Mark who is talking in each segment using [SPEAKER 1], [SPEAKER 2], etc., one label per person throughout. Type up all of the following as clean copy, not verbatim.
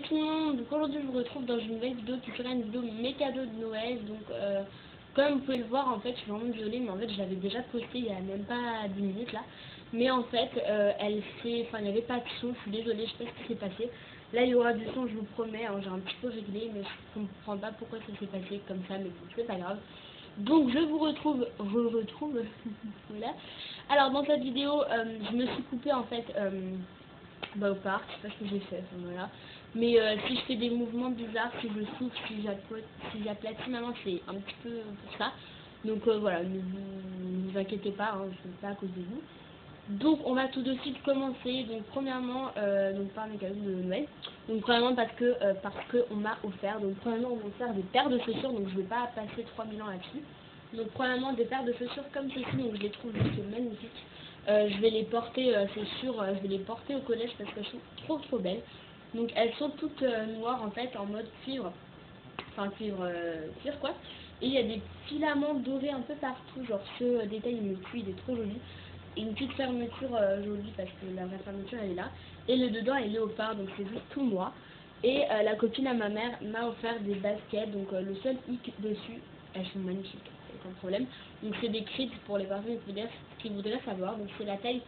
[SPEAKER 1] tout le monde, donc aujourd'hui je vous retrouve dans une nouvelle vidéo qui sera une vidéo mes cadeaux de Noël. Donc comme vous pouvez le voir, en fait je suis vraiment désolée, mais en fait je l'avais déjà posté il y a même pas 10 minutes là. Mais en fait il n'y avait pas de son, je suis désolée, je sais pas ce qui s'est passé. Là il y aura du son, je vous promets, hein, j'ai un petit peu réglé, mais je comprends pas pourquoi ça s'est passé comme ça, mais bon c'est pas grave. Donc je vous retrouve, voilà. Alors dans cette vidéo, je me suis coupée en fait au parc, je sais pas ce que j'ai fait, enfin, voilà. Mais si je fais des mouvements bizarres, si je souffle, si j'aplatis maman, c'est un petit peu pour ça. Donc voilà, ne vous inquiétez pas, hein, je ne suis pas à cause de vous. Donc on va tout de suite commencer. Donc premièrement, donc par mes cadeaux de Noël. Donc premièrement parce que on m'a offert. Donc premièrement on m'a offert des paires de chaussures. Donc je vais pas passer 3000 ans là-dessus. Donc premièrement des paires de chaussures comme ceci. Donc je les trouve juste magnifiques. Je vais les porter, c'est sûr, je vais les porter au collège parce qu'elles sont trop belles. Donc elles sont toutes noires en fait en mode cuivre. Enfin cuivre quoi. Et il y a des filaments dorés un peu partout. Genre ce détail il me tue, il est trop joli. Et une petite fermeture jolie parce que la vraie fermeture elle est là. Et le dedans est léopard, donc c'est juste tout moi. Et la copine à ma mère m'a offert des baskets, donc le seul hic dessus, elles sont magnifiques, aucun problème. Donc c'est des crites pour les personnes qui voudraient savoir. Donc c'est la taille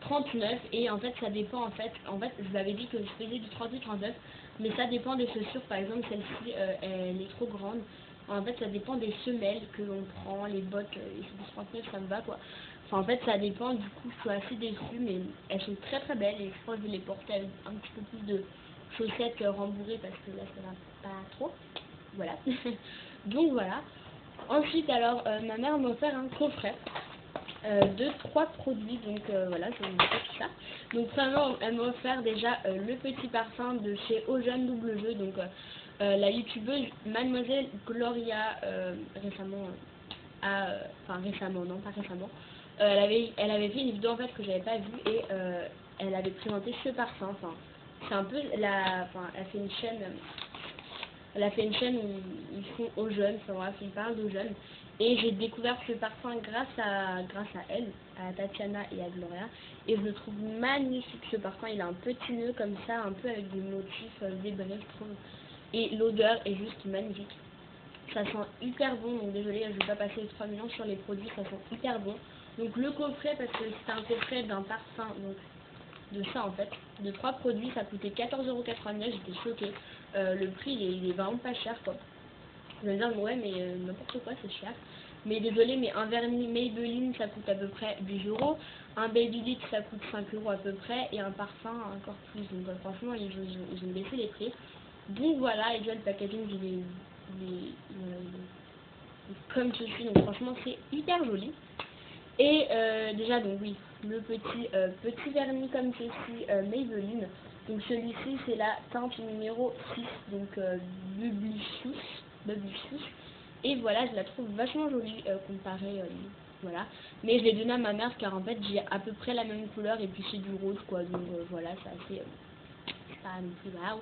[SPEAKER 1] 39 et en fait ça dépend en fait je vous avais dit que je faisais du 38-39, mais ça dépend des chaussures. Par exemple celle-ci elle est trop grande. En fait ça dépend des semelles que l'on prend, les bottes, et c'est du 39 ça me va quoi. Enfin en fait ça dépend, du coup je suis assez déçue, mais elles sont très belles et je pense que je vais les porter avec un petit peu plus de chaussettes rembourrées parce que là ça va pas trop. Voilà. Donc voilà. Ensuite alors ma mère m'a offert un coffret de 3 produits, donc voilà, je vais vous montrer tout ça. Donc premièrement elle m'a offert déjà le petit parfum de chez Ojan W, donc la youtubeuse Mademoiselle Gloria récemment enfin récemment, non pas récemment, elle avait fait une vidéo en fait que j'avais pas vue et elle avait présenté ce parfum. Enfin c'est un peu elle fait une chaîne où ils font aux jeunes, enfin bref, ils parlent aux jeunes. Et j'ai découvert ce parfum grâce à elle, à Tatiana et à Gloria. Et je le trouve magnifique ce parfum, il a un petit nœud comme ça, un peu avec des motifs zébrés, je trouve. Et l'odeur est juste magnifique. Ça sent hyper bon, donc désolé, je vais pas passer les 3 millions sur les produits, ça sent hyper bon. Donc le coffret, parce que c'est un coffret d'un parfum, donc de ça en fait, de 3 produits, ça coûtait 14,89 €, j'étais choquée. Le prix il est vraiment pas cher quoi. Je vais me dire ouais mais n'importe quoi c'est cher. Mais désolé, mais un vernis Maybelline ça coûte à peu près 10 €, un Babyliss ça coûte 5 € à peu près, et un parfum encore plus. Donc franchement ils ont baissé les prix. Donc voilà, et déjà le packaging comme ceci, donc franchement c'est hyper joli. Et déjà donc oui, le petit vernis comme ceci Maybelline. Donc celui-ci c'est la teinte numéro 6, donc Bubblicious. Et voilà, je la trouve vachement jolie comparée, voilà. Mais je l'ai donné à ma mère car en fait j'ai à peu près la même couleur et puis c'est du rose quoi. Donc voilà, c'est assez pas non plus grave.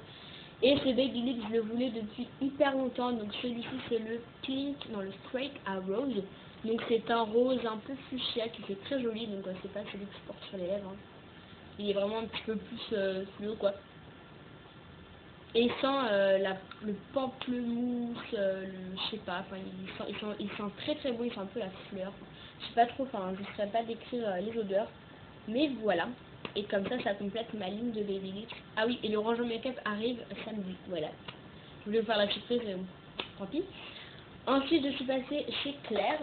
[SPEAKER 1] Et ce Babyliss je le voulais depuis hyper longtemps. Donc celui-ci c'est le Pink, non le Straight à Rose. Donc c'est un rose un peu fuchsia qui fait très joli. Donc c'est pas celui que je porte sur les lèvres, hein. Il est vraiment un petit peu plus fluo quoi. Et il sent le pamplemousse, je sais pas, enfin il sent très bon, il sent un peu la fleur. Je sais pas trop, enfin je ne saurais pas décrire les odeurs. Mais voilà. Et comme ça complète ma ligne de Babyliss. Ah oui, et le rangement make-up arrive samedi, voilà. Je voulais vous faire la surprise, mais bon, tant pis. Ensuite, je suis passée chez Claire.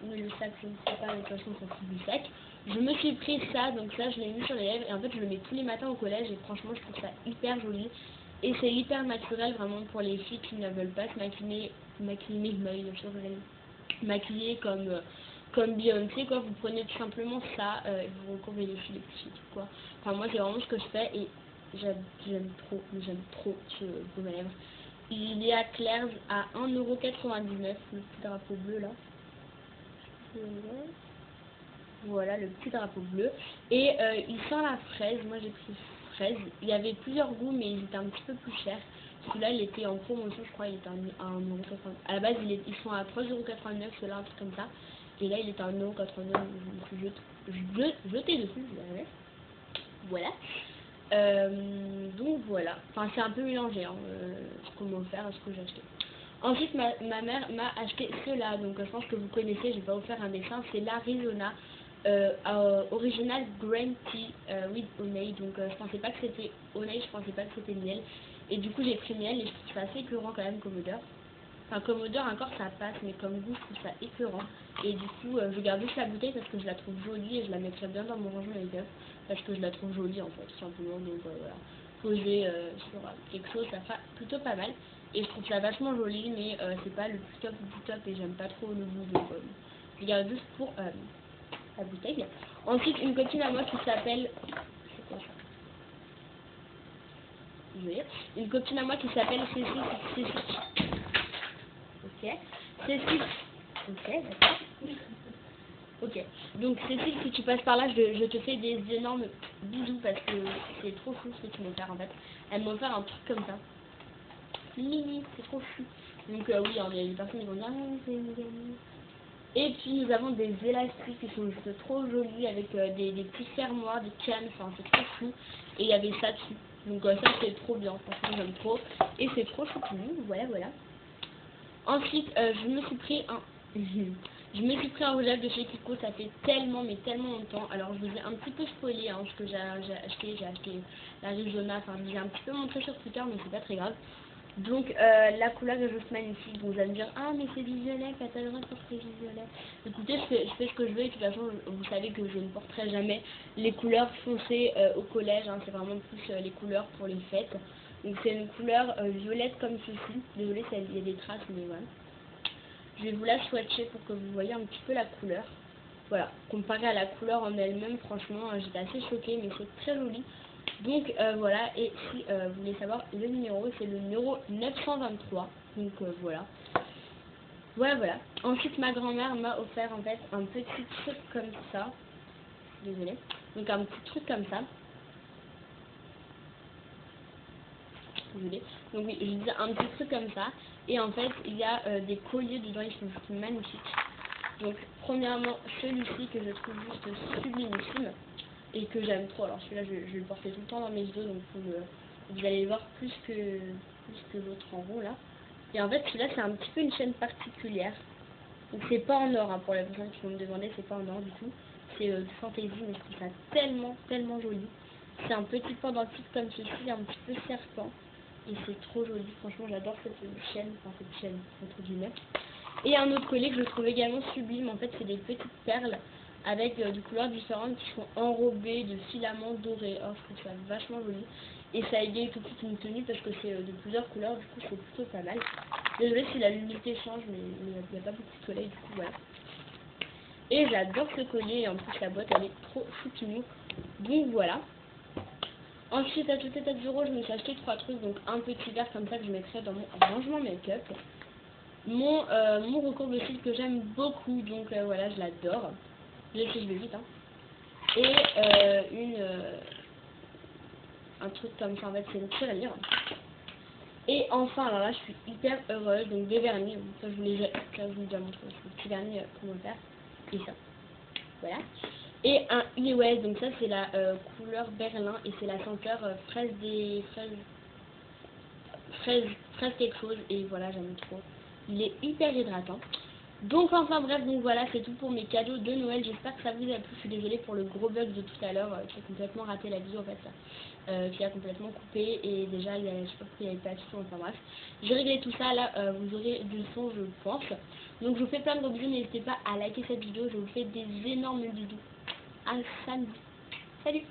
[SPEAKER 1] Mais le sac, je ne sais pas, de toute façon, ça fout du sac. Je me suis pris ça, donc ça, je l'ai mis sur les lèvres. Et en fait, je le mets tous les matins au collège. Et franchement, je trouve ça hyper joli. Et c'est hyper naturel, vraiment, pour les filles qui ne veulent pas se maquiller comme Beyoncé, quoi. Vous prenez tout simplement ça, et vous recouvrez les filles, les petits trucs, quoi. Enfin, moi, c'est vraiment ce que je fais. Et j'aime trop ce baume à lèvres. Il est à Claire's à 1,99 €, le petit drapeau bleu là. Voilà le petit drapeau bleu. Et il sent la fraise. Moi j'ai pris fraise. Il y avait plusieurs goûts mais il était un petit peu plus cher. Celui-là il était en promotion, je crois, il était à 1,99 €. À la base ils sont à 3,89 €, ceux-là, un truc comme ça. Et là il était à 1,89 €. Je me suis jetée dessus, je l'avais. Voilà. Donc voilà, enfin c'est un peu mélangé hein, ce qu'on m'a offert et ce que j'ai acheté. Ensuite ma mère m'a acheté cela, donc je pense que vous connaissez, je vais pas vous faire un dessin, c'est l'Arizona Original Green Tea with honey, donc je pensais pas que c'était honey, je pensais pas que c'était miel, et du coup j'ai pris miel et je trouve ça assez écœurant quand même comme odeur. Enfin comme odeur encore ça passe, mais comme goût je trouve ça écœurant, et du coup je garde juste la bouteille parce que je la trouve jolie et je la mettrai bien dans mon rangement make-up, parce que je la trouve jolie en fait tout simplement, donc voilà. Faut jouer sur quelque chose, ça fera plutôt pas mal. Et je trouve ça vachement joli, mais c'est pas le plus top du top et j'aime pas trop le goût, donc je garde juste pour la bouteille. Ensuite, une copine à moi qui s'appelle... C'est quoi ça? Désolée. Une copine à moi qui s'appelle Cécile. Ok. Cécile. Ok, d'accord. Ok. Donc Cécile, si tu passes par là, je te fais des énormes bisous parce que c'est trop fou ce que tu m'as offert en fait. Elle m'a offert un truc comme ça. Mini, c'est trop fou. Donc oui, il y a des personnes qui vont dire ah, c'est mini. Et puis nous avons des élastiques qui sont juste trop jolis avec des petits fermoirs, des cannes, enfin c'est trop fou. Et il y avait ça dessus. Donc ça c'est trop bien, franchement j'aime trop. Et c'est trop choupinou, voilà voilà. Ensuite je me suis pris un... je me suis pris un rouge à lèvres de chez Kiko, ça fait tellement mais tellement longtemps. Alors je vous ai un petit peu spoilé hein, ce que j'ai acheté la Rizona, enfin je vous ai un petit peu montré sur Twitter mais c'est pas très grave. Donc la couleur est juste magnifique, donc vous allez me dire ah mais c'est du violet, t'as le droit de porter du violet. Écoutez, je fais ce que je veux et de toute façon vous savez que je ne porterai jamais les couleurs foncées au collège, hein, c'est vraiment plus les couleurs pour les fêtes. Donc c'est une couleur violette comme ceci, désolée il y a des traces mais voilà. Je vais vous la swatcher pour que vous voyez un petit peu la couleur. Voilà, comparé à la couleur en elle-même, franchement j'étais assez choquée mais c'est très joli. Donc voilà, et si vous voulez savoir le numéro, c'est le numéro 923. Donc voilà. Voilà. Ensuite ma grand-mère m'a offert en fait un petit truc comme ça. Désolée. Donc un petit truc comme ça. Désolée. Donc oui, je disais un petit truc comme ça. Et en fait il y a des colliers dedans, ils sont juste magnifiques. Donc premièrement celui-ci que je trouve juste sublimissime et que j'aime trop. Alors celui-là je vais le porter tout le temps dans mes vidéos, donc vous allez le voir plus que l'autre en rond là. Et en fait celui-là c'est un petit peu une chaîne particulière. Donc c'est pas en or hein, pour les personnes qui vont me demander, c'est pas en or du tout. C'est du fantaisie, mais je trouve ça tellement joli. C'est un petit pendentif comme ceci, un petit peu serpent. Et c'est trop joli, franchement j'adore cette chaîne, entre guillemets. Et un autre collier que je trouve également sublime, en fait c'est des petites perles avec des couleurs différentes qui sont enrobées de filaments dorés. Oh, je trouve ça vachement joli. Et ça égaye tout de suite une tenue parce que c'est de plusieurs couleurs, du coup c'est plutôt pas mal. Désolée si la luminosité change, mais il n'y a pas beaucoup de soleil, du coup voilà. Et j'adore ce collier, et en plus la boîte elle est trop choupinou. Donc voilà. Ensuite à toute état de bureau, je me suis acheté 3 trucs, donc un petit verre comme ça que je mettrai dans mon rangement make-up. Mon recours de cils que j'aime beaucoup, donc voilà, je l'adore. Je vais vite, hein. Et un truc comme ça, en fait, c'est une tirelire. Et enfin, alors là, je suis hyper heureuse, donc des vernis. Ça, je vous l'ai déjà montré, c'est le petit vernis comment faire. Et ça, voilà. Et un iOS, donc ça, c'est la couleur Berlin, et c'est la senteur fraise quelque chose, et voilà, j'aime trop. Il est hyper hydratant. Donc enfin bref, donc voilà, c'est tout pour mes cadeaux de Noël. J'espère que ça vous a plu. Je suis désolée pour le gros bug de tout à l'heure qui a complètement raté la vidéo en fait, qui a complètement coupé, et déjà je sais pas pourquoi il n'y avait pas de son, enfin bref. J'ai réglé tout ça, là vous aurez du son je pense. Donc je vous fais plein de gros bisous, n'hésitez pas à liker cette vidéo, je vous fais des énormes bisous. À samedi. Salut.